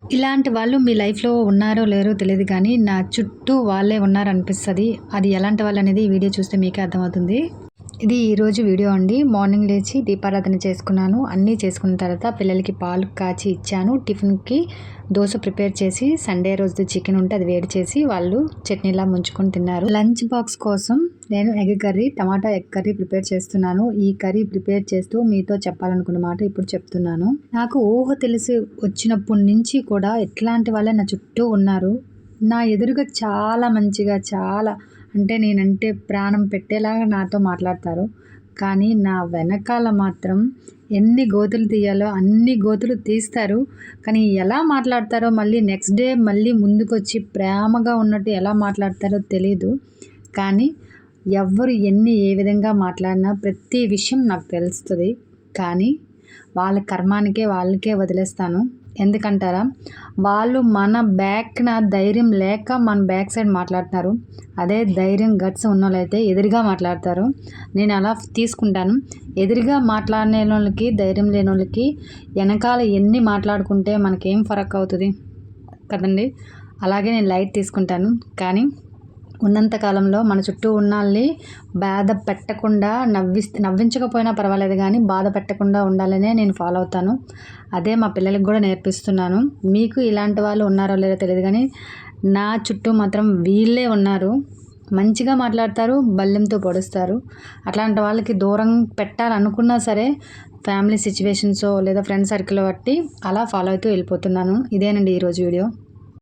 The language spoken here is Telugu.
ఇలాంటి వాళ్ళు మీ లైఫ్‌లో ఉన్నారో లేరో తెలీదు కానీ, నా చుట్టూ వాళ్ళే ఉన్నారనిపిస్తది. అది ఎలాంటి వాళ్ళనేది ఈ వీడియో చూస్తే మీకే అర్థమవుతుంది. ఇది ఈరోజు వీడియో అండి. మార్నింగ్ లేచి దీపారాధన చేసుకున్నాను. అన్నీ చేసుకున్న తర్వాత పిల్లలకి పాలు కాచి ఇచ్చాను. టిఫిన్‌కి దోస ప్రిపేర్ చేసి, సండే రోజుది చికెన్ ఉంటే అది వేడి చేసి వాళ్ళు చట్నీలా ముంచుకొని తిన్నారు. లంచ్ బాక్స్ కోసం నేను egg curry, tomato egg curry prepare చేస్తున్నాను. ఈ కర్రీ ప్రిపేర్ చేస్తూ మీతో చెప్పాలనుకున్న మాట ఇప్పుడు చెప్తున్నాను. నాకు ఊహ తెలిసి వచ్చినప్పటి నుంచి కూడా ఇట్లాంటి వాళ్ళే నా చుట్టూ ఉన్నారు. నా ఎదురుగా చాలా మంచిగా అంటే నేనంటే ప్రాణం పెట్టేలాగా నాతో మాట్లాడతారు. కానీ నా వెనకాల మాత్రం ఎన్ని గోతులు తీయాలో అన్ని గోతులు తీస్తారు. కానీ ఎలా మాట్లాడతారో మళ్ళీ నెక్స్ట్ డే మళ్ళీ ముందుకొచ్చి ప్రేమగా ఉన్నట్టు ఎలా మాట్లాడతారో తెలీదు. కానీ ఎవ్వరు ఏ విధంగా మాట్లాడినా ప్రతి విషయం నాకు తెలుస్తుంది. కానీ వాళ్ళ కర్మానికే వాళ్ళకే వదిలేస్తాను. ఎందుకంటారా, వాళ్ళు మన బ్యాక్‌న ధైర్యం లేక మన బ్యాక్ సైడ్ మాట్లాడుతున్నారు. అదే ధైర్యం గట్స్ ఉన్నోళ్ళైతే ఎదురుగా మాట్లాడతారు. నేను అలా తీసుకుంటాను. ఎదురుగా మాట్లాడలేనోళ్ళకి, ధైర్యం లేనోళ్ళకి వెనకాల ఎన్ని మాట్లాడుకుంటే మనకేం ఫరక్ అవుతుంది కదండీ! అలాగే నేను లైట్ తీసుకుంటాను. కానీ ఉన్నంత కాలంలో మన చుట్టూ ఉన్నోళ్ళని బాధ పెట్టకుండా నవ్వించకపోయినా పర్వాలేదు కానీ బాధ పెట్టకుండా ఉండాలనే నేను ఫాలో అవుతాను. అదే మా పిల్లలకి కూడా నేర్పిస్తున్నాను. మీకు ఇలాంటి వాళ్ళు ఉన్నారో లేదో తెలియదు కానీ నా చుట్టూ మాత్రం వీళ్ళే ఉన్నారు. మంచిగా మాట్లాడతారు, బల్లెంతో పొడుస్తారు. అట్లాంటి వాళ్ళకి దూరం పెట్టాలనుకున్నా సరే ఫ్యామిలీ సిచ్యువేషన్సో లేదా ఫ్రెండ్ సర్కిల్ బట్టి అలా ఫాలో అవుతూ వెళ్ళిపోతున్నాను. ఇదేనండి ఈరోజు వీడియో.